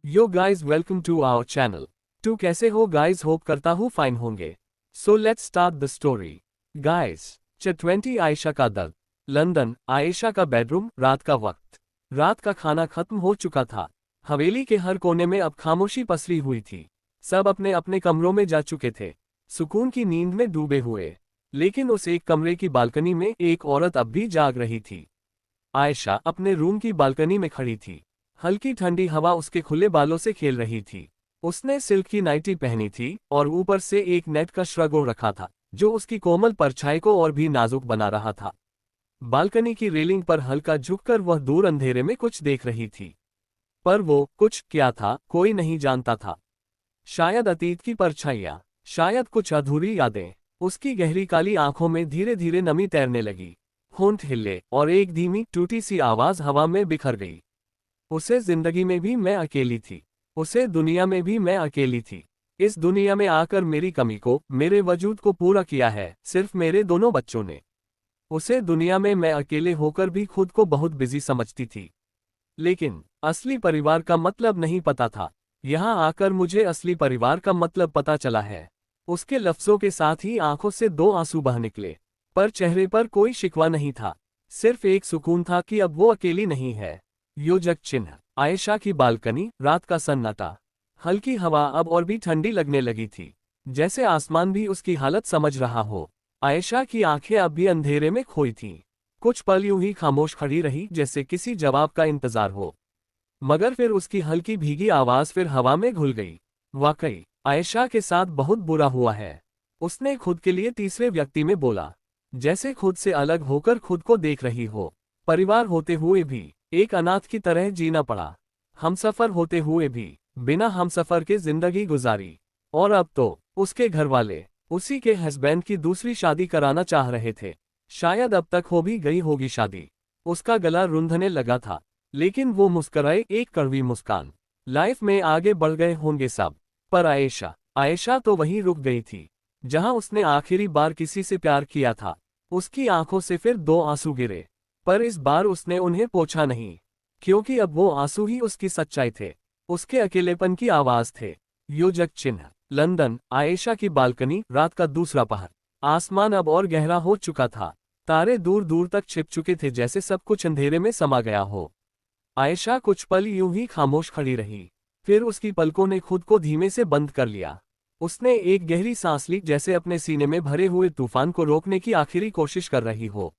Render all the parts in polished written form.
Yo guys welcome to our channel. टू कैसे हो गाइज, होप करता हूँ फाइन होंगे। So let's start the story. Guys Ch20 Ayesha का दर्द। लंदन। आयशा का बेडरूम। रात का वक्त। रात का खाना खत्म हो चुका था। हवेली के हर कोने में अब खामोशी पसरी हुई थी। सब अपने अपने कमरों में जा चुके थे, सुकून की नींद में डूबे हुए। लेकिन उस एक कमरे की बालकनी में एक औरत अब भी जाग रही थी। आयशा अपने रूम की बालकनी में खड़ी थी। हल्की ठंडी हवा उसके खुले बालों से खेल रही थी। उसने सिल्क की नाइटी पहनी थी और ऊपर से एक नेट का श्रग ओढ़ रखा था, जो उसकी कोमल परछाई को और भी नाजुक बना रहा था। बालकनी की रेलिंग पर हल्का झुककर वह दूर अंधेरे में कुछ देख रही थी। पर वो कुछ क्या था, कोई नहीं जानता था। शायद अतीत की परछाइयां, शायद कुछ अधूरी यादें। उसकी गहरी काली आंखों में धीरे धीरे नमी तैरने लगी। होंठ हिले और एक धीमी टूटी सी आवाज हवा में बिखर गई। उसे जिंदगी में भी मैं अकेली थी। उसे दुनिया में भी मैं अकेली थी। इस दुनिया में आकर मेरी कमी को, मेरे वजूद को पूरा किया है सिर्फ मेरे दोनों बच्चों ने। उसे दुनिया में मैं अकेले होकर भी खुद को बहुत बिजी समझती थी। लेकिन असली परिवार का मतलब नहीं पता था। यहाँ आकर मुझे असली परिवार का मतलब पता चला है। उसके लफ्जों के साथ ही आंखों से दो आंसू बह निकले, पर चेहरे पर कोई शिकवा नहीं था। सिर्फ एक सुकून था कि अब वो अकेली नहीं है। योजक चिन्ह। आयशा की बालकनी। रात का सन्नाटा। हल्की हवा अब और भी ठंडी लगने लगी थी, जैसे आसमान भी उसकी हालत समझ रहा हो। आयशा की आंखें अब भी अंधेरे में खोई थीं। कुछ पल यूं ही खामोश खड़ी रही, जैसे किसी जवाब का इंतजार हो। मगर फिर उसकी हल्की भीगी आवाज फिर हवा में घुल गई। वाकई आयशा के साथ बहुत बुरा हुआ है। उसने खुद के लिए तीसरे व्यक्ति में बोला, जैसे खुद से अलग होकर खुद को देख रही हो। परिवार होते हुए भी एक अनाथ की तरह जीना पड़ा। हमसफर होते हुए भी बिना हमसफर के जिंदगी गुजारी। और अब तो उसके घर वाले उसी के हस्बैंड की दूसरी शादी कराना चाह रहे थे। शायद अब तक हो भी गई होगी शादी। उसका गला रुंधने लगा था, लेकिन वो मुस्कुराए, एक कड़वी मुस्कान। लाइफ में आगे बढ़ गए होंगे सब। पर आयशा आयशा तो वहीं रुक गई थी, जहां उसने आखिरी बार किसी से प्यार किया था। उसकी आंखों से फिर दो आंसू गिरे, पर इस बार उसने उन्हें पोंछा नहीं, क्योंकि अब वो आंसू ही उसकी सच्चाई थे, उसके अकेलेपन की आवाज थे। योजक चिन्ह। लंदन। आयशा की बालकनी। रात का दूसरा पहर। आसमान अब और गहरा हो चुका था। तारे दूर दूर तक छिप चुके थे, जैसे सब कुछ अंधेरे में समा गया हो। आयशा कुछ पल यूं ही खामोश खड़ी रही। फिर उसकी पलकों ने खुद को धीमे से बंद कर लिया। उसने एक गहरी सांस ली, जैसे अपने सीने में भरे हुए तूफान को रोकने की आखिरी कोशिश कर रही हो।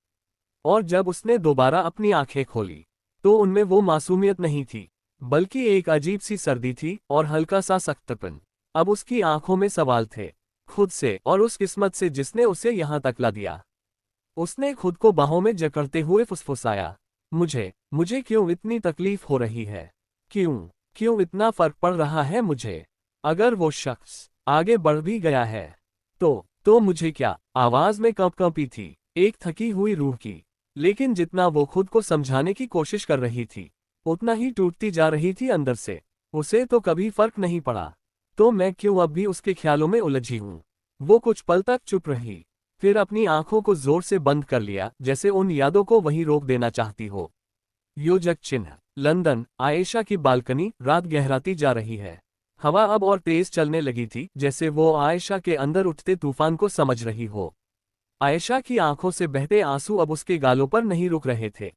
और जब उसने दोबारा अपनी आंखें खोली, तो उनमें वो मासूमियत नहीं थी, बल्कि एक अजीब सी सर्दी थी और हल्का सा सख्तपन। अब उसकी आंखों में सवाल थे, खुद से और उस किस्मत से जिसने उसे यहां तक ला दिया। उसने खुद को बाहों में जकड़ते हुए फुसफुसाया, मुझे मुझे क्यों इतनी तकलीफ हो रही है? क्यों क्यों इतना फर्क पड़ रहा है मुझे? अगर वो शख्स आगे बढ़ भी गया है, तो मुझे क्या? आवाज में कंपी थी, एक थकी हुई रूह की। लेकिन जितना वो खुद को समझाने की कोशिश कर रही थी, उतना ही टूटती जा रही थी अंदर से। उसे तो कभी फर्क नहीं पड़ा, तो मैं क्यों अब भी उसके ख्यालों में उलझी हूं? वो कुछ पल तक चुप रही, फिर अपनी आंखों को जोर से बंद कर लिया, जैसे उन यादों को वहीं रोक देना चाहती हो। योजक चिन्ह। लंदन। आयशा की बालकनी। रात गहराती जा रही है। हवा अब और तेज चलने लगी थी, जैसे वो आयशा के अंदर उठते तूफान को समझ रही हो। आयशा की आंखों से बहते आंसू अब उसके गालों पर नहीं रुक रहे थे,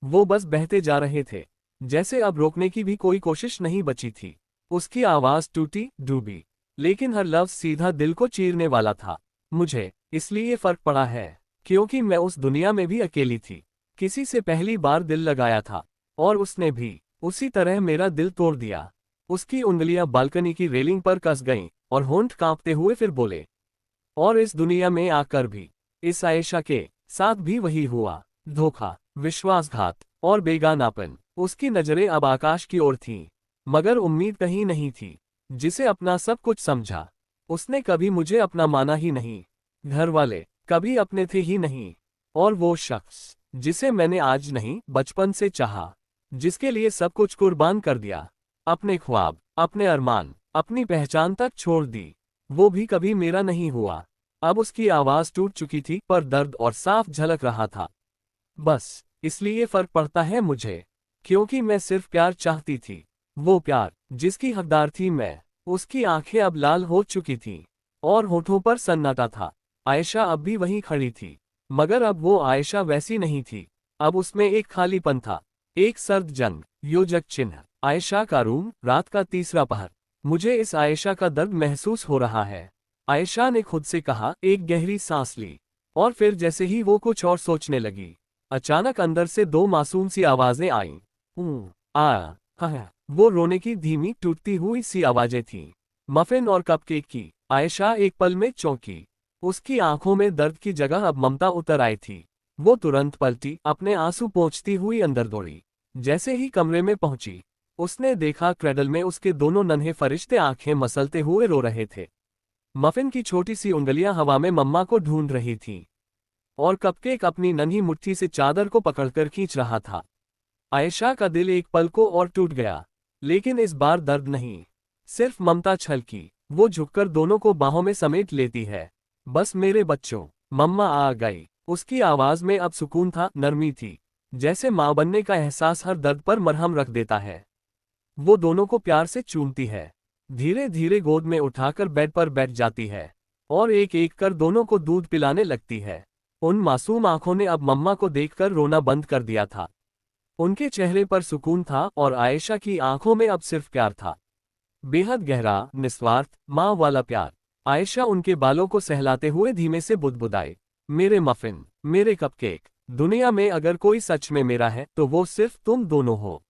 वो बस बहते जा रहे थे, जैसे अब रोकने की भी कोई कोशिश नहीं बची थी। उसकी आवाज टूटी, डूबी, लेकिन हर लफ्ज सीधा दिल को चीरने वाला था। मुझे इसलिए फर्क पड़ा है क्योंकि मैं उस दुनिया में भी अकेली थी। किसी से पहली बार दिल लगाया था, और उसने भी उसी तरह मेरा दिल तोड़ दिया। उसकी उंगलियां बालकनी की रेलिंग पर कस गईं और होंठ कांपते हुए फिर बोले, और इस दुनिया में आकर भी इस आयशा के साथ भी वही हुआ। धोखा, विश्वासघात और बेगानापन। उसकी नजरें अब आकाश की ओर थीं, मगर उम्मीद कहीं नहीं थी। जिसे अपना सब कुछ समझा, उसने कभी मुझे अपना माना ही नहीं। घर वाले कभी अपने थे ही नहीं। और वो शख्स जिसे मैंने आज नहीं, बचपन से चाहा, जिसके लिए सब कुछ कुर्बान कर दिया, अपने ख्वाब, अपने अरमान, अपनी पहचान तक छोड़ दी, वो भी कभी मेरा नहीं हुआ। अब उसकी आवाज टूट चुकी थी, पर दर्द और साफ झलक रहा था। बस इसलिए फर्क पड़ता है मुझे, क्योंकि मैं सिर्फ प्यार चाहती थी, वो प्यार जिसकी हकदार थी मैं। उसकी आंखें अब लाल हो चुकी थीं और होठों पर सन्नाटा था। आयशा अब भी वहीं खड़ी थी, मगर अब वो आयशा वैसी नहीं थी। अब उसमें एक खालीपन था, एक सर्द जंग योजक चिन्ह। आयशा का रूम, रात का तीसरा पहर। मुझे इस आयशा का दर्द महसूस हो रहा है, आयशा ने खुद से कहा। एक गहरी सांस ली और फिर जैसे ही वो कुछ और सोचने लगी, अचानक अंदर से दो मासूम सी आवाजें आईं। आ हा। वो रोने की धीमी टूटती हुई सी आवाजें थीं, मफिन और कपकेक की। आयशा एक पल में चौंकी। उसकी आंखों में दर्द की जगह अब ममता उतर आई थी। वो तुरंत पलटी, अपने आंसू पोंछती हुई अंदर दौड़ी। जैसे ही कमरे में पहुंची, उसने देखा क्रेडल में उसके दोनों नन्हे फरिश्ते आंखें मसलते हुए रो रहे थे। मफिन की छोटी सी उंगलियां हवा में मम्मा को ढूंढ रही थीं और कपकेक अपनी नन्ही मुट्ठी से चादर को पकड़कर खींच रहा था। आयशा का दिल एक पल को और टूट गया, लेकिन इस बार दर्द नहीं, सिर्फ ममता छलकी। वो झुककर दोनों को बाहों में समेट लेती है। बस मेरे बच्चों, मम्मा आ गई। उसकी आवाज में अब सुकून था, नरमी थी, जैसे मां बनने का एहसास हर दर्द पर मरहम रख देता है। वो दोनों को प्यार से चूमती है, धीरे धीरे गोद में उठाकर बेड पर बैठ जाती है और एक एक कर दोनों को दूध पिलाने लगती है। उन मासूम आंखों ने अब मम्मा को देखकर रोना बंद कर दिया था। उनके चेहरे पर सुकून था और आयशा की आंखों में अब सिर्फ प्यार था, बेहद गहरा, निस्वार्थ, माँ वाला प्यार। आयशा उनके बालों को सहलाते हुए धीमे से बुदबुदाई, मेरे मफिन, मेरे कपकेक, दुनिया में अगर कोई सच में मेरा है तो वो सिर्फ तुम दोनों हो।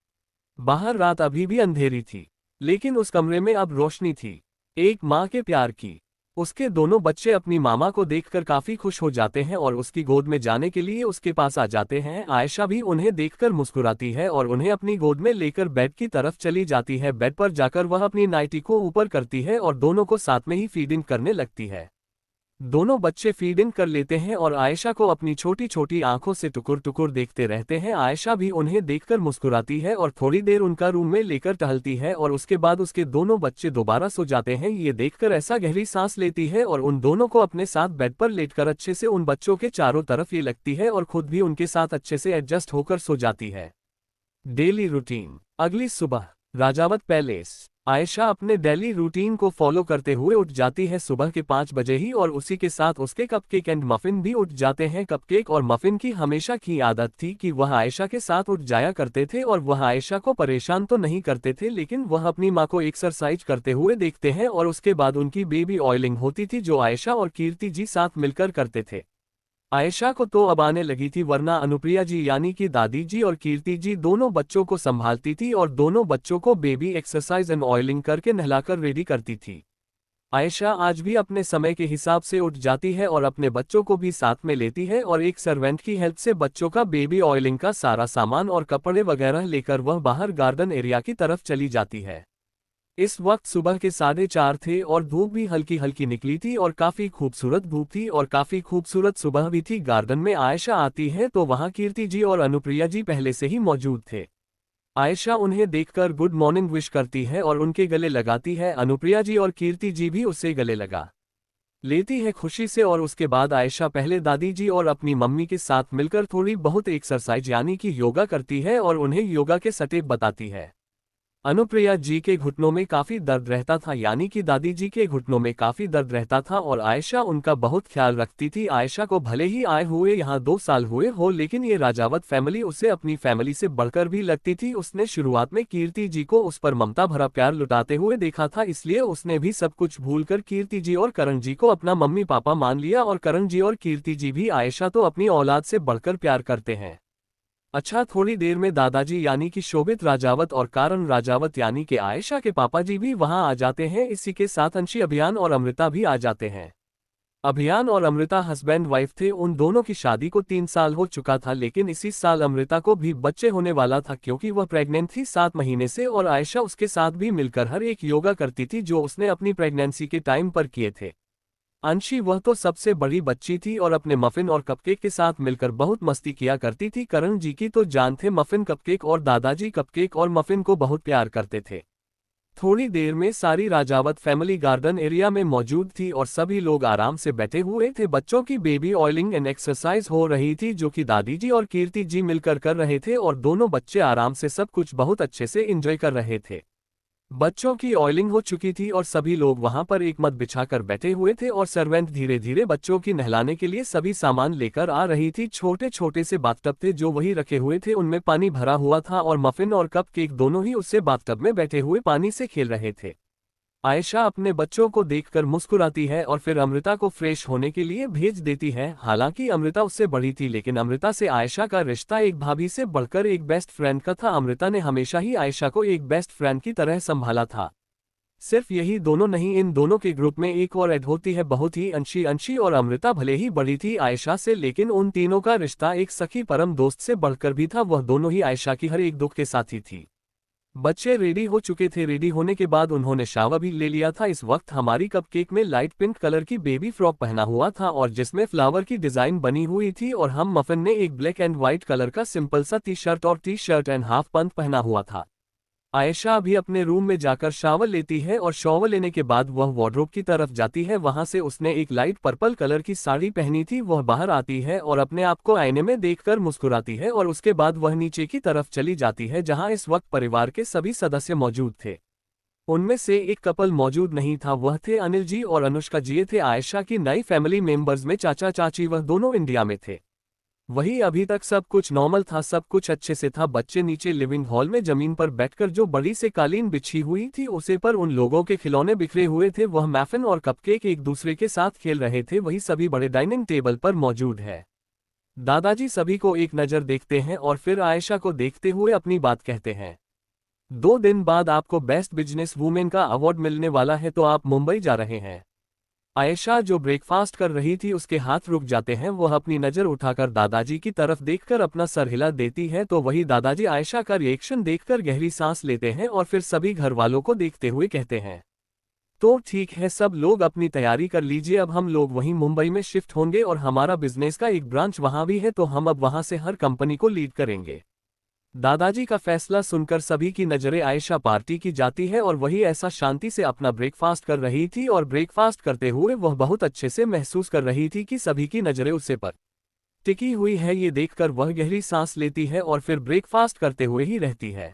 बाहर रात अभी भी अंधेरी थी, लेकिन उस कमरे में अब रोशनी थी, एक माँ के प्यार की। उसके दोनों बच्चे अपनी मामा को देखकर काफी खुश हो जाते हैं और उसकी गोद में जाने के लिए उसके पास आ जाते हैं। आयशा भी उन्हें देखकर मुस्कुराती है और उन्हें अपनी गोद में लेकर बेड की तरफ चली जाती है। बेड पर जाकर वह अपनी नाइटी को ऊपर करती है और दोनों को साथ में ही फीडिंग करने लगती है। दोनों बच्चे फीड इन कर लेते हैं और आयशा को अपनी छोटी छोटी आंखों से टुकुर टुकुर देखते रहते हैं। आयशा भी उन्हें देखकर मुस्कुराती है और थोड़ी देर उनका रूम में लेकर टहलती है और उसके बाद उसके दोनों बच्चे दोबारा सो जाते हैं। ये देखकर ऐसा गहरी सांस लेती है और उन दोनों को अपने साथ बेड पर लेटकर अच्छे से उन बच्चों के चारों तरफ ये लगती है और खुद भी उनके साथ अच्छे से एडजस्ट होकर सो जाती है। Daily routine. अगली सुबह, राजावत पैलेस। आयशा अपने डेली रूटीन को फॉलो करते हुए उठ जाती है सुबह के 5 बजे ही और उसी के साथ उसके कपकेक एंड मफिन भी उठ जाते हैं। कपकेक और मफिन की हमेशा की आदत थी कि वह आयशा के साथ उठ जाया करते थे और वह आयशा को परेशान तो नहीं करते थे, लेकिन वह अपनी माँ को एक्सरसाइज करते हुए देखते हैं और उसके बाद उनकी बेबी ऑयलिंग होती थी जो आयशा और कीर्ति जी साथ मिलकर करते थे। आयशा को तो अब आने लगी थी, वरना अनुप्रिया जी यानी कि दादी जी और कीर्ति जी दोनों बच्चों को संभालती थी और दोनों बच्चों को बेबी एक्सरसाइज एंड ऑयलिंग करके नहलाकर रेडी करती थी। आयशा आज भी अपने समय के हिसाब से उठ जाती है और अपने बच्चों को भी साथ में लेती है और एक सर्वेंट की हेल्प से बच्चों का बेबी ऑयलिंग का सारा सामान और कपड़े वगैरह लेकर वह बाहर गार्डन एरिया की तरफ चली जाती है। इस वक्त सुबह के 4:30 थे और धूप भी हल्की हल्की निकली थी और काफी खूबसूरत धूप थी और काफी खूबसूरत सुबह भी थी। गार्डन में आयशा आती है तो वहां कीर्ति जी और अनुप्रिया जी पहले से ही मौजूद थे। आयशा उन्हें देखकर गुड मॉर्निंग विश करती है और उनके गले लगाती है। अनुप्रिया जी और कीर्ति जी भी उससे गले लगा लेती है खुशी से और उसके बाद आयशा पहले दादी जी और अपनी मम्मी के साथ मिलकर थोड़ी बहुत एक्सरसाइज यानी कि योगा करती है और उन्हें योगा के स्टेप बताती है। अनुप्रिया जी के घुटनों में काफी दर्द रहता था, यानी कि दादी जी के घुटनों में काफी दर्द रहता था और आयशा उनका बहुत ख्याल रखती थी। आयशा को भले ही आए हुए यहाँ 2 साल हुए हो, लेकिन ये राजावत फैमिली उसे अपनी फैमिली से बढ़कर भी लगती थी। उसने शुरुआत में कीर्ति जी को उस पर ममता भरा प्यार लुटाते हुए देखा था, इसलिए उसने भी सब कुछ भूलकर कीर्ति जी और करण जी को अपना मम्मी पापा मान लिया और करण जी और कीर्ति जी भी आयशा तो अपनी औलाद से बढ़कर प्यार करते हैं। अच्छा, थोड़ी देर में दादाजी यानी कि शोभित राजावत और कारण राजावत यानी कि आयशा के पापा जी भी वहां आ जाते हैं। इसी के साथ अंशी, अभियान और अमृता भी आ जाते हैं। अभियान और अमृता हस्बैंड वाइफ थे। उन दोनों की शादी को 3 साल हो चुका था, लेकिन इसी साल अमृता को भी बच्चे होने वाला था क्योंकि वह प्रेग्नेंट थी 7 महीने से और आयशा उसके साथ भी मिलकर हर एक योगा करती थी जो उसने अपनी प्रेगनेंसी के टाइम पर किए थे। अंशी वह तो सबसे बड़ी बच्ची थी और अपने मफिन और कपकेक के साथ मिलकर बहुत मस्ती किया करती थी। करण जी की तो जान थे मफिन कपकेक और दादाजी कपकेक और मफिन को बहुत प्यार करते थे। थोड़ी देर में सारी राजावत फैमिली गार्डन एरिया में मौजूद थी और सभी लोग आराम से बैठे हुए थे। बच्चों की बेबी ऑयलिंग एंड एक्सरसाइज हो रही थी जो कि दादी जी और कीर्ति जी मिलकर कर रहे थे और दोनों बच्चे आराम से सब कुछ बहुत अच्छे से एंजॉय कर रहे थे। बच्चों की ऑयलिंग हो चुकी थी और सभी लोग वहां पर एक मत बिछाकर बैठे हुए थे और सर्वेंट धीरे धीरे बच्चों की नहलाने के लिए सभी सामान लेकर आ रही थी। छोटे छोटे से बाथटब थे जो वही रखे हुए थे, उनमें पानी भरा हुआ था और मफिन और कप केक दोनों ही उससे बाथटब में बैठे हुए पानी से खेल रहे थे। आयशा अपने बच्चों को देखकर मुस्कुराती है और फिर अमृता को फ्रेश होने के लिए भेज देती है। हालांकि अमृता उससे बड़ी थी, लेकिन अमृता से आयशा का रिश्ता एक भाभी से बढ़कर एक बेस्ट फ्रेंड का था। अमृता ने हमेशा ही आयशा को एक बेस्ट फ्रेंड की तरह संभाला था। सिर्फ यही दोनों नहीं, इन दोनों के ग्रुप में एक और ऐड होती है, बहुत ही अंशी। अंशी और अमृता भले ही बड़ी थी आयशा से, लेकिन उन तीनों का रिश्ता एक सखी परम दोस्त से बढ़कर भी था। वह दोनों ही आयशा की हर एक दुख के साथी थी। बच्चे रेडी हो चुके थे। रेडी होने के बाद उन्होंने शावर भी ले लिया था। इस वक्त हमारी कपकेक में लाइट पिंक कलर की बेबी फ्रॉक पहना हुआ था और जिसमें फ्लावर की डिजाइन बनी हुई थी, और हम मफन ने एक ब्लैक एंड व्हाइट कलर का सिंपल सा टी शर्ट और T shirt and half pant पहना हुआ था। आयशा अभी अपने रूम में जाकर शावर लेती है और शावर लेने के बाद वह वार्डरोब की तरफ जाती है। वहां से उसने एक लाइट पर्पल कलर की साड़ी पहनी थी। वह बाहर आती है और अपने आप को आईने में देखकर मुस्कुराती है और उसके बाद वह नीचे की तरफ चली जाती है जहां इस वक्त परिवार के सभी सदस्य मौजूद थे। उनमें से एक कपल मौजूद नहीं था, वह थे अनिल जी और अनुष्का जी। थे आयशा की नई फैमिली मेंबर्स में चाचा चाची, वह दोनों इंडिया में थे। वही अभी तक सब कुछ नॉर्मल था, सब कुछ अच्छे से था। बच्चे नीचे लिविंग हॉल में जमीन पर बैठकर जो बड़ी से कालीन बिछी हुई थी उसे पर उन लोगों के खिलौने बिखरे हुए थे। वह मैफिन और कपकेक एक दूसरे के साथ खेल रहे थे। वही सभी बड़े डाइनिंग टेबल पर मौजूद है। दादाजी सभी को एक नज़र देखते हैं और फिर आयशा को देखते हुए अपनी बात कहते हैं। 2 दिन बाद आपको बेस्ट बिजनेस वूमेन का अवार्ड मिलने वाला है, तो आप मुंबई जा रहे हैं। आयशा जो ब्रेकफास्ट कर रही थी उसके हाथ रुक जाते हैं। वह अपनी नज़र उठाकर दादाजी की तरफ देखकर अपना सर हिला देती है, तो वही दादाजी आयशा का रिएक्शन देखकर गहरी सांस लेते हैं और फिर सभी घर वालों को देखते हुए कहते हैं, तो ठीक है, सब लोग अपनी तैयारी कर लीजिए। अब हम लोग वहीं मुंबई में शिफ्ट होंगे और हमारा बिजनेस का एक ब्रांच वहां भी है, तो हम अब वहां से हर कंपनी को लीड करेंगे। दादाजी का फैसला सुनकर सभी की नजरें आयशा पार्टी की जाती है और वही ऐसा शांति से अपना ब्रेकफास्ट कर रही थी और ब्रेकफास्ट करते हुए वह बहुत अच्छे से महसूस कर रही थी कि सभी की नजरें उसे पर टिकी हुई है। ये देखकर वह गहरी सांस लेती है और फिर ब्रेकफास्ट करते हुए ही रहती है।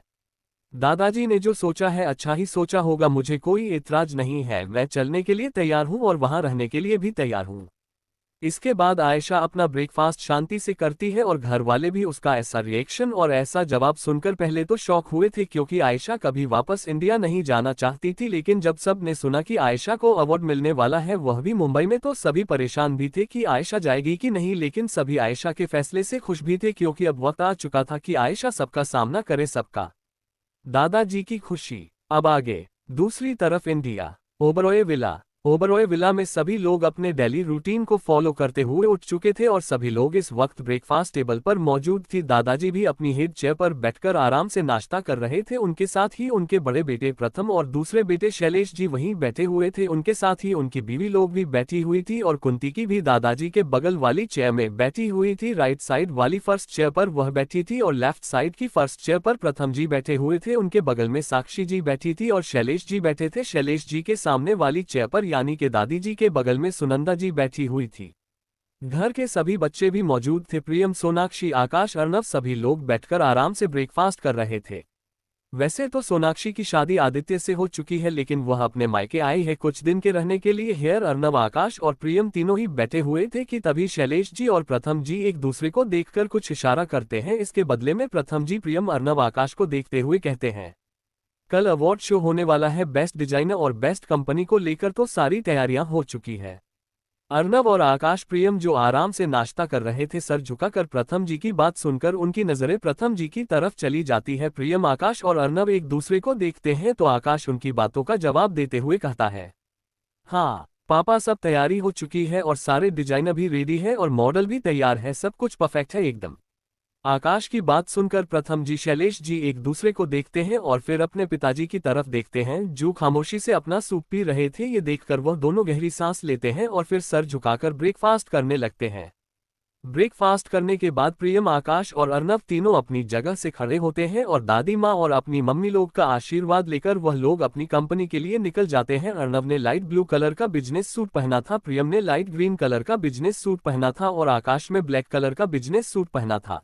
दादाजी ने जो सोचा है अच्छा ही सोचा होगा, मुझे कोई एतराज नहीं है। मैं चलने के लिए तैयार हूँ और वहां रहने के लिए भी तैयार हूँ। इसके बाद आयशा अपना ब्रेकफास्ट शांति से करती है और घर वाले भी उसका ऐसा रिएक्शन और ऐसा जवाब सुनकर पहले तो शॉक हुए थे, क्योंकि आयशा कभी वापस इंडिया नहीं जाना चाहती थी। लेकिन जब सब ने सुना कि आयशा को अवार्ड मिलने वाला है, वह भी मुंबई में, तो सभी परेशान भी थे कि आयशा जाएगी कि नहीं। लेकिन सभी आयशा के फैसले से खुश भी थे, क्योंकि अब वक्त आ चुका था कि आयशा सबका सामना करे। सबका दादाजी की खुशी। अब आगे दूसरी तरफ India, Oberoi villa. Oberoi villa में सभी लोग अपने डेली रूटीन को फॉलो करते हुए उठ चुके थे और सभी लोग इस वक्त ब्रेकफास्ट टेबल पर मौजूद थी। दादाजी भी अपनी हेड चेयर पर बैठकर आराम से नाश्ता कर रहे थे। उनके साथ ही उनके बड़े बेटे प्रथम और दूसरे बेटे शैलेश जी वहीं बैठे हुए थे। उनके साथ ही उनकी बीवी लोग भी बैठी हुई थी और कुंती की भी दादाजी के बगल वाली चेयर में बैठी हुई थी। राइट साइड वाली फर्स्ट चेयर पर वह बैठी थी और लेफ्ट साइड की फर्स्ट चेयर पर प्रथम जी बैठे हुए थे। उनके बगल में साक्षी जी बैठी थी और शैलेश जी बैठे थे। शैलेश जी के सामने वाली चेयर पर यानी कि दादी जी के बगल में सुनंदा जी बैठी हुई थी। घर के सभी बच्चे भी मौजूद थे। प्रियम, सोनाक्षी, आकाश, अर्नव सभी लोग बैठकर आराम से ब्रेकफास्ट कर रहे थे। वैसे तो सोनाक्षी की शादी आदित्य से हो चुकी है, लेकिन वह अपने मायके आई है कुछ दिन के रहने के लिए। हेयर अर्नव, आकाश और प्रियम तीनों ही बैठे हुए थे कि तभी शैलेश जी और प्रथम जी एक दूसरे को देखकर कुछ इशारा करते हैं। इसके बदले में प्रथम जी प्रियम, अर्नव, आकाश को देखते हुए कहते हैं, कल अवार्ड शो होने वाला है बेस्ट डिजाइनर और बेस्ट कंपनी को लेकर, तो सारी तैयारियां हो चुकी है। अर्नव और आकाश, प्रियम जो आराम से नाश्ता कर रहे थे, सर झुकाकर प्रथम जी की बात सुनकर उनकी नजरें प्रथम जी की तरफ चली जाती है। प्रियम, आकाश और अर्नव एक दूसरे को देखते हैं तो आकाश उनकी बातों का जवाब देते हुए कहता है, हाँ पापा, सब तैयारी हो चुकी है और सारे डिजाइनर भी रेडी है और मॉडल भी तैयार है, सब कुछ परफेक्ट है एकदम। आकाश की बात सुनकर प्रथम जी, शैलेश जी एक दूसरे को देखते हैं और फिर अपने पिताजी की तरफ देखते हैं जो खामोशी से अपना सूप पी रहे थे। ये देखकर वह दोनों गहरी सांस लेते हैं और फिर सर झुकाकर ब्रेकफास्ट करने लगते हैं। ब्रेकफास्ट करने के बाद प्रियम, आकाश और अर्नव तीनों अपनी जगह से खड़े होते हैं और दादी माँ और अपनी मम्मी लोग का आशीर्वाद लेकर वह लोग अपनी कंपनी के लिए निकल जाते हैं। अर्नव ने लाइट ब्लू कलर का बिजनेस सूट पहना था, प्रियम ने लाइट ग्रीन कलर का बिजनेस सूट पहना था और आकाश में ब्लैक कलर का बिजनेस सूट पहना था।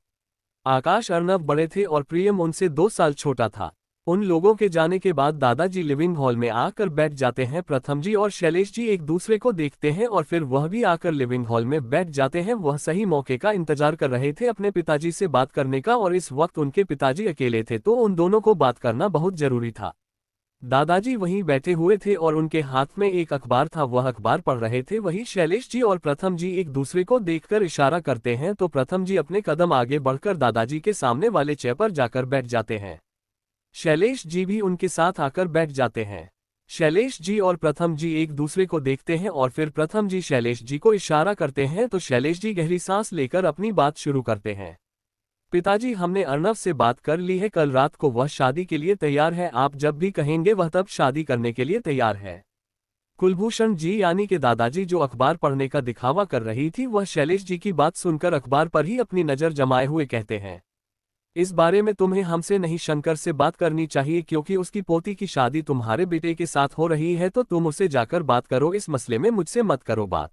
आकाश, अर्नव बड़े थे और प्रियम उनसे 2 साल छोटा था। उन लोगों के जाने के बाद दादाजी लिविंग हॉल में आकर बैठ जाते हैं। प्रथम जी और शैलेश जी एक दूसरे को देखते हैं और फिर वह भी आकर लिविंग हॉल में बैठ जाते हैं। वह सही मौके का इंतजार कर रहे थे अपने पिताजी से बात करने का, और इस वक्त उनके पिताजी अकेले थे तो उन दोनों को बात करना बहुत जरूरी था। दादाजी वहीं बैठे हुए थे और उनके हाथ में एक अखबार था, वह अखबार पढ़ रहे थे। वहीं शैलेश जी और प्रथम जी एक दूसरे को देखकर इशारा करते हैं तो प्रथम जी अपने कदम आगे बढ़कर दादाजी के सामने वाले चेयर पर जाकर बैठ जाते हैं। शैलेश जी भी उनके साथ आकर बैठ जाते हैं। शैलेश जी और प्रथम जी एक दूसरे को देखते हैं और फिर प्रथम जी शैलेश जी को इशारा करते हैं तो शैलेश जी गहरी सांस लेकर अपनी बात शुरू करते हैं। पिताजी, हमने अर्नव से बात कर ली है, कल रात को वह शादी के लिए तैयार है, आप जब भी कहेंगे वह तब शादी करने के लिए तैयार है। कुलभूषण जी यानी कि दादाजी जो अखबार पढ़ने का दिखावा कर रही थी, वह शैलेश जी की बात सुनकर अखबार पर ही अपनी नज़र जमाए हुए कहते हैं, इस बारे में तुम्हें हमसे नहीं शंकर से बात करनी चाहिए, क्योंकि उसकी पोती की शादी तुम्हारे बेटे के साथ हो रही है, तो तुम उसे जाकर बात करो, इस मसले में मुझसे मत करो बात।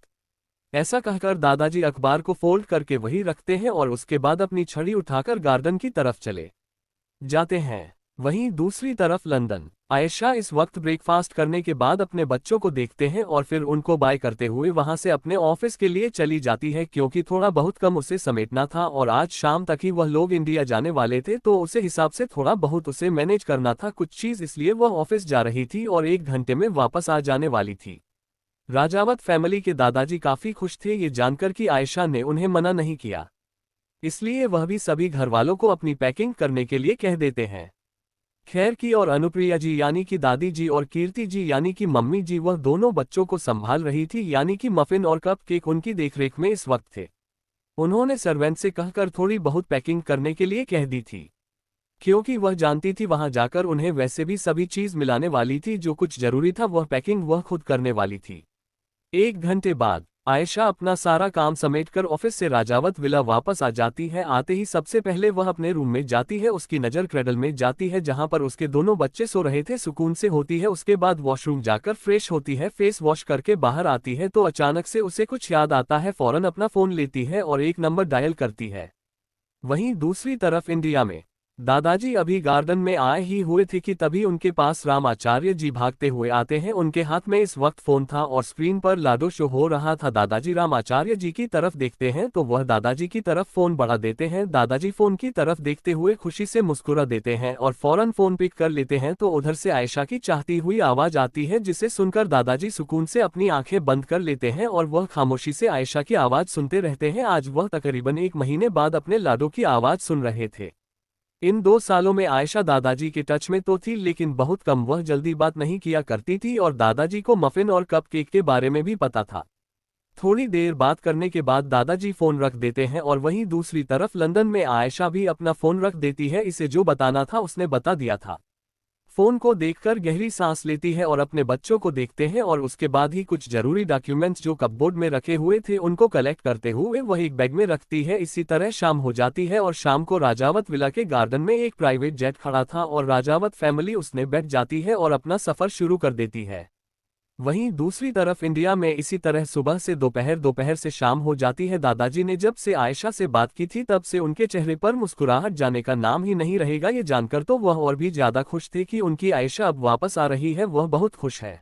ऐसा कहकर दादाजी अखबार को फोल्ड करके वहीं रखते हैं और उसके बाद अपनी छड़ी उठाकर गार्डन की तरफ चले जाते हैं। वहीं दूसरी तरफ लंदन, आयशा इस वक्त ब्रेकफास्ट करने के बाद अपने बच्चों को देखते हैं और फिर उनको बाय करते हुए वहां से अपने ऑफिस के लिए चली जाती है, क्योंकि थोड़ा बहुत कम उसे समेटना था और आज शाम तक ही वह लोग इंडिया जाने वाले थे, तो उसे हिसाब से थोड़ा बहुत उसे मैनेज करना था कुछ चीज, इसलिए वह ऑफिस जा रही थी और 1 घंटे में वापस आ जाने वाली थी। राजावत फैमिली के दादाजी काफी खुश थे ये जानकर कि आयशा ने उन्हें मना नहीं किया, इसलिए वह भी सभी घरवालों को अपनी पैकिंग करने के लिए कह देते हैं। खैर की और अनुप्रिया जी यानी कि दादी जी और कीर्ति जी यानी कि मम्मी जी, वह दोनों बच्चों को संभाल रही थी, यानी कि मफिन और कप केक उनकी देखरेख में इस वक्त थे। उन्होंने सर्वेंट से कहकर थोड़ी बहुत पैकिंग करने के लिए कह दी थी, क्योंकि वह जानती थी वहां जाकर उन्हें वैसे भी सभी चीज मिलाने वाली थी, जो कुछ जरूरी था वह पैकिंग वह खुद करने वाली थी। 1 घंटे बाद आयशा अपना सारा काम समेटकर ऑफिस से राजावत विला वापस आ जाती है। आते ही सबसे पहले वह अपने रूम में जाती है, उसकी नज़र क्रेडल में जाती है जहां पर उसके दोनों बच्चे सो रहे थे, सुकून से होती है। उसके बाद वॉशरूम जाकर फ्रेश होती है, फेस वॉश करके बाहर आती है तो अचानक से उसे कुछ याद आता है, फौरन अपना फोन लेती है और एक नंबर डायल करती है। वहीं दूसरी तरफ इंडिया में दादाजी अभी गार्डन में आए ही हुए थे कि तभी उनके पास रामाचार्य जी भागते हुए आते हैं। उनके हाथ में इस वक्त फोन था और स्क्रीन पर लाडो शो हो रहा था। दादाजी रामाचार्य जी की तरफ देखते हैं तो वह दादाजी की तरफ फोन बढ़ा देते हैं। दादाजी फोन की तरफ देखते हुए खुशी से मुस्कुरा देते हैं और फौरन फोन पिक कर लेते हैं तो उधर से आयशा की चाहती हुई आवाज आती है, जिसे सुनकर दादाजी सुकून से अपनी आंखें बंद कर लेते हैं और वह खामोशी से आयशा की आवाज सुनते रहते हैं। आज वह तकरीबन 1 महीने बाद अपने लाडो की आवाज सुन रहे थे। इन 2 सालों में आयशा दादाजी के टच में तो थी, लेकिन बहुत कम, वह जल्दी बात नहीं किया करती थी और दादाजी को मफिन और कप केक के बारे में भी पता था। थोड़ी देर बात करने के बाद दादाजी फोन रख देते हैं और वहीं दूसरी तरफ लंदन में आयशा भी अपना फोन रख देती है, इसे जो बताना था उसने बता दिया था। फोन को देखकर गहरी सांस लेती है और अपने बच्चों को देखते हैं और उसके बाद ही कुछ जरूरी डॉक्यूमेंट्स जो कपबोर्ड में रखे हुए थे उनको कलेक्ट करते हुए वह एक बैग में रखती है। इसी तरह शाम हो जाती है और शाम को राजावत विला के गार्डन में एक प्राइवेट जेट खड़ा था और राजावत फैमिली उसने बैठ जाती है और अपना सफर शुरू कर देती है। वहीं दूसरी तरफ इंडिया में इसी तरह सुबह से दोपहर, दोपहर से शाम हो जाती है। दादाजी ने जब से आयशा से बात की थी तब से उनके चेहरे पर मुस्कुराहट जाने का नाम ही नहीं रहेगा। ये जानकर तो वह और भी ज्यादा खुश थे कि उनकी आयशा अब वापस आ रही है, वह बहुत खुश है।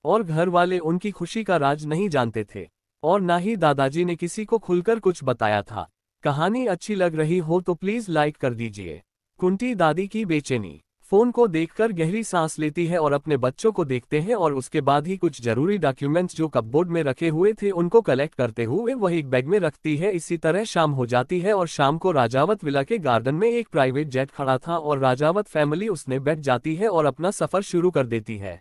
और घर वाले उनकी खुशी का राज नहीं जानते थे और ना ही दादाजी ने किसी को खुलकर कुछ बताया था। कहानी अच्छी लग रही हो तो प्लीज लाइक कर दीजिए। कुंती दादी की बेचैनी। फोन को देखकर गहरी सांस लेती है और अपने बच्चों को देखते हैं और उसके बाद ही कुछ जरूरी डॉक्यूमेंट्स जो कपबोर्ड में रखे हुए थे उनको कलेक्ट करते हुए वह एक बैग में रखती है। इसी तरह शाम हो जाती है और शाम को राजावत विला के गार्डन में एक प्राइवेट जेट खड़ा था और राजावत फैमिली उसने बैठ जाती है और अपना सफर शुरू कर देती है।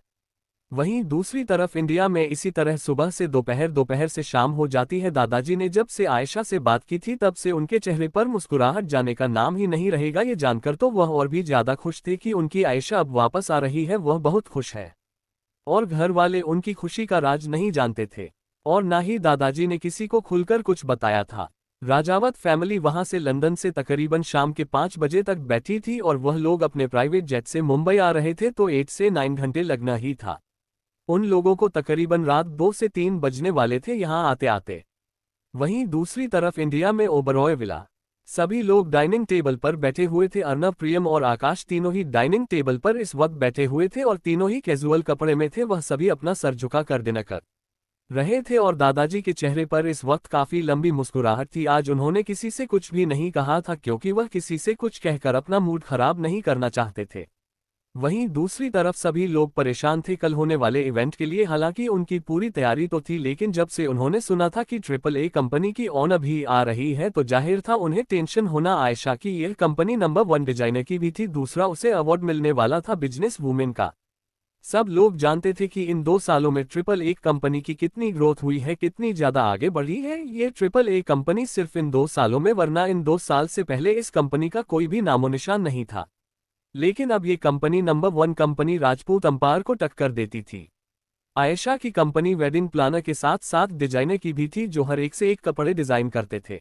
वहीं दूसरी तरफ इंडिया में इसी तरह सुबह से दोपहर, दोपहर से शाम हो जाती है। दादाजी ने जब से आयशा से बात की थी तब से उनके चेहरे पर मुस्कुराहट जाने का नाम ही नहीं रहेगा। ये जानकर तो वह और भी ज्यादा खुश थे कि उनकी आयशा अब वापस आ रही है, वह बहुत खुश है। और घर वाले उनकी खुशी का राज नहीं जानते थे और ना ही दादाजी ने किसी को खुलकर कुछ बताया था। राजावत फैमिली वहां से लंदन से तकरीबन शाम के 5 बजे तक बैठी थी और वह लोग अपने प्राइवेट जेट से मुंबई आ रहे थे, तो 8 से 9 घंटे लगना ही था। उन लोगों को तकरीबन रात 2 से 3 बजने वाले थे यहां आते आते। वहीं दूसरी तरफ इंडिया में ओबरॉय विला। सभी लोग डाइनिंग टेबल पर बैठे हुए थे। अर्नब, प्रियम और आकाश तीनों ही डाइनिंग टेबल पर इस वक्त बैठे हुए थे और तीनों ही कैजुअल कपड़े में थे। वह सभी अपना सर झुका कर डिनर कर रहे थे और दादाजी के चेहरे पर इस वक्त काफी लंबी मुस्कुराहट थी। आज उन्होंने किसी से कुछ भी नहीं कहा था क्योंकि वह किसी से कुछ कहकर अपना मूड खराब नहीं करना चाहते थे। वहीं दूसरी तरफ सभी लोग परेशान थे कल होने वाले इवेंट के लिए। हालांकि उनकी पूरी तैयारी तो थी, लेकिन जब से उन्होंने सुना था कि ट्रिपल ए कंपनी की ओनर भी आ रही है तो जाहिर था उन्हें टेंशन होना। आयशा की यह कंपनी नंबर 1 डिजाइनर की भी थी, दूसरा उसे अवार्ड मिलने वाला था बिजनेस वूमेन का। सब लोग जानते थे कि इन 2 सालों में ट्रिपल ए कंपनी की कितनी ग्रोथ हुई है, कितनी ज्यादा आगे बढ़ी है ये ट्रिपल ए कंपनी सिर्फ इन 2 सालों में, वरना इन 2 साल से पहले इस कंपनी का कोई भी नामोनिशान नहीं था। लेकिन अब ये company number 1 company Rajput umpire को टक्कर देती थी। आयशा की कंपनी वेडिंग प्लानर के साथ साथ डिजाइनर की भी थी जो हर एक से एक कपड़े डिजाइन करते थे।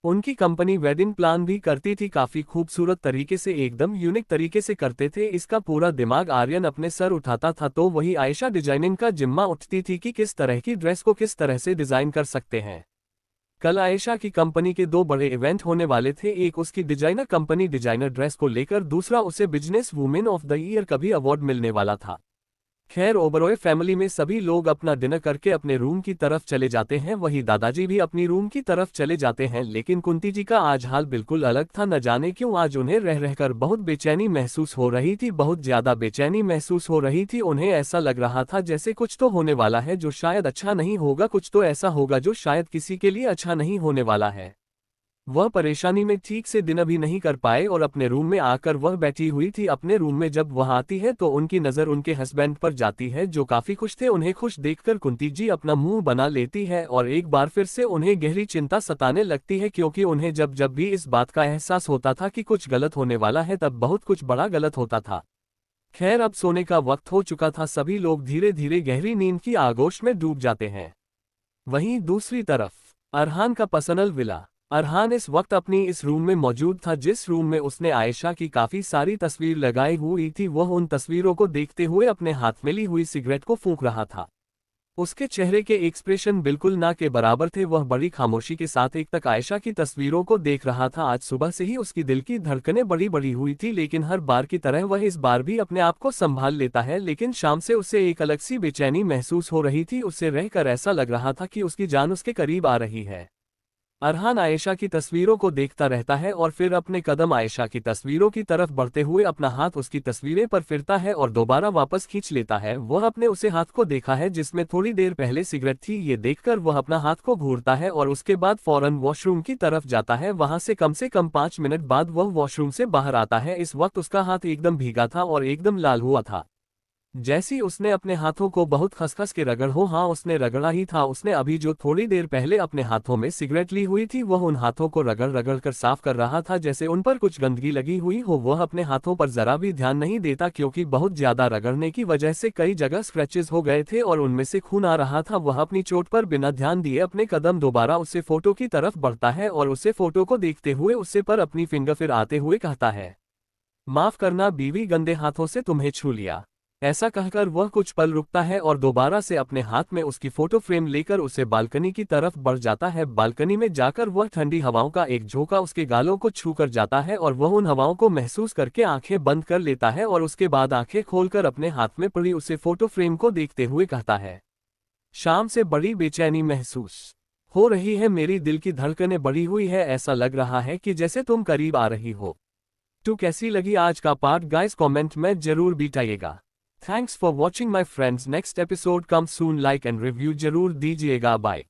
उनकी कंपनी वेडिंग प्लान भी करती थी, काफी खूबसूरत तरीके से, एकदम यूनिक तरीके से करते थे। इसका पूरा दिमाग आर्यन अपने सर उठाता था, तो वही आयशा डिजाइनिंग का जिम्मा उठती थी कि किस तरह की ड्रेस को किस तरह से डिजाइन कर सकते हैं। कल आयशा की कंपनी के 2 बड़े इवेंट होने वाले थे, एक उसकी डिजाइनर कंपनी डिजाइनर ड्रेस को लेकर, दूसरा उसे business women of the year का भी अवार्ड मिलने वाला था। खैर, ओबरॉय फैमिली में सभी लोग अपना डिनर करके अपने रूम की तरफ चले जाते हैं। वही दादाजी भी अपनी रूम की तरफ चले जाते हैं, लेकिन कुंती जी का आज हाल बिल्कुल अलग था। न जाने क्यों आज उन्हें रह रहकर बहुत बेचैनी महसूस हो रही थी, बहुत ज्यादा बेचैनी महसूस हो रही थी। उन्हें ऐसा लग रहा था जैसे कुछ तो होने वाला है जो शायद अच्छा नहीं होगा, कुछ तो ऐसा होगा जो शायद किसी के लिए अच्छा नहीं होने वाला है। वह परेशानी में ठीक से डिनर भी नहीं कर पाए और अपने रूम में आकर वह बैठी हुई थी। अपने रूम में जब वह आती है तो उनकी नज़र उनके हस्बैंड पर जाती है जो काफी खुश थे। उन्हें खुश देखकर कुंती जी अपना मुंह बना लेती है और एक बार फिर से उन्हें गहरी चिंता सताने लगती है, क्योंकि उन्हें जब जब भी इस बात का एहसास होता था कि कुछ गलत होने वाला है तब बहुत कुछ बड़ा गलत होता था। खैर, अब सोने का वक्त हो चुका था, सभी लोग धीरे धीरे गहरी नींद की आगोश में डूब जाते हैं। वहीं दूसरी तरफ अरहान का पर्सनल विला। अरहान इस वक्त अपनी इस रूम में मौजूद था, जिस रूम में उसने आयशा की काफी सारी तस्वीर लगाई हुई थी। वह उन तस्वीरों को देखते हुए अपने हाथ में ली हुई सिगरेट को फूंक रहा था। उसके चेहरे के एक्सप्रेशन बिल्कुल ना के बराबर थे। वह बड़ी खामोशी के साथ एक तक आयशा की तस्वीरों को देख रहा था। आज सुबह से ही उसकी दिल की धड़कनें बड़ी बड़ी हुई थी, लेकिन हर बार की तरह वह इस बार भी अपने आप को संभाल लेता है। लेकिन शाम से उसे एक अलग सी बेचैनी महसूस हो रही थी। उससे रहकर ऐसा लग रहा था कि उसकी जान उसके करीब आ रही है। अरहान आयशा की तस्वीरों को देखता रहता है और फिर अपने कदम आयशा की तस्वीरों की तरफ बढ़ते हुए अपना हाथ उसकी तस्वीरें पर फिरता है और दोबारा वापस खींच लेता है। वह अपने उसे हाथ को देखा है जिसमें थोड़ी देर पहले सिगरेट थी। ये देखकर वह अपना हाथ को घूरता है और उसके बाद फौरन वॉशरूम की तरफ जाता है। वहां से कम 5 मिनट बाद वह वॉशरूम से बाहर आता है। इस वक्त उसका हाथ एकदम भीगा था और एकदम लाल हुआ था। जैसी उसने अपने हाथों को बहुत खसखस के रगड़ हो, हाँ उसने रगड़ा ही था। उसने अभी जो थोड़ी देर पहले अपने हाथों में सिगरेट ली हुई थी वह उन हाथों को रगड़ रगड़ कर साफ कर रहा था, जैसे उन पर कुछ गंदगी लगी हुई हो। वह अपने हाथों पर जरा भी ध्यान नहीं देता क्योंकि बहुत ज्यादा रगड़ने की वजह से कई जगह स्क्रैचेस हो गए थे और उनमें से खून आ रहा था। वह अपनी चोट पर बिना ध्यान दिए अपने कदम दोबारा उसे फोटो की तरफ बढ़ता है और उसे फोटो को देखते हुए उससे पर अपनी फिंगर फिर आते हुए कहता है, माफ करना बीवी, गंदे हाथों से तुम्हें छू लिया। ऐसा कहकर वह कुछ पल रुकता है और दोबारा से अपने हाथ में उसकी फोटो फ्रेम लेकर उसे बालकनी की तरफ बढ़ जाता है। बालकनी में जाकर वह ठंडी हवाओं का एक झोंका उसके गालों को छूकर जाता है और वह उन हवाओं को महसूस करके आंखें बंद कर लेता है और उसके बाद आंखें खोलकर अपने हाथ में पड़ी उसे फोटो फ्रेम को देखते हुए कहता है, शाम से बड़ी बेचैनी महसूस हो रही है, मेरी दिल की धड़कनें बढ़ी हुई है, ऐसा लग रहा है कि जैसे तुम करीब आ रही हो। तो कैसी लगी आज का पार्ट गाइस, कमेंट में जरूर बताइएगा। Thanks for watching my friends, next episode come soon, like and review जरूर दीजिएगा। बाय।